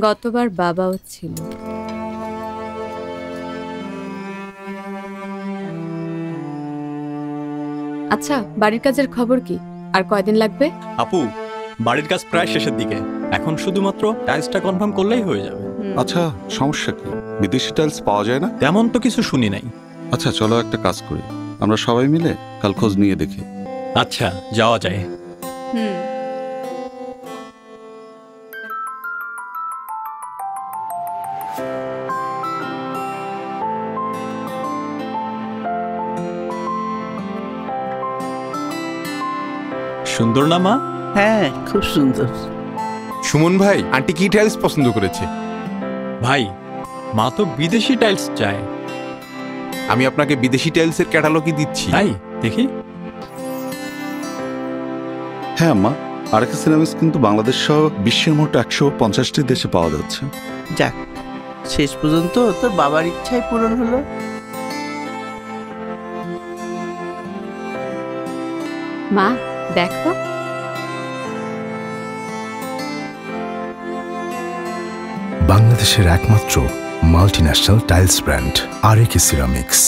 গতবার বাবাও ছিল। আচ্ছা, বাড়ির কাজের খবর কি? আর কয়দিন লাগবে? আপু, বাড়ির কাজ প্রায় শেষের দিকে। এখন শুধুমাত্র টাইলসটা কনফার্ম করলেই হয়ে যাবে। আচ্ছা, সমস্যা কি? বিদেশি টাইলস পাওয়া যায় না? তেমন তো কিছু শুনি নাই। আচ্ছা, চলো একটা কাজ করি, আমরা সবাই মিলে কাল খোঁজ নিয়ে দেখি। আচ্ছা, যাওয়া যায়। সুন্দর না মা? হ্যাঁ, খুব সুন্দর। সুমন ভাই, আন্টি কি টাইলস পছন্দ করেছে? ভাই, মা তো বিদেশি টাইলস চায়। আমি আপনাকে বিদেশি টাইলসের ক্যাটালগই দিচ্ছি। তাই দেখি। হ্যাঁ আম্মা, আরকে সিরামিক্স কিন্তু বাংলাদেশ সহ বিশ্বের মোট 150টি দেশে পাওয়া যাচ্ছে। যাক, শেষ পর্যন্ত তোর বাবার ইচ্ছাই পূরণ হলো। মা দেখো, বাংলাদেশের একমাত্র মাল্টিন্যাশনাল টাইলস ব্র্যান্ড আরকে সিরামিক্স।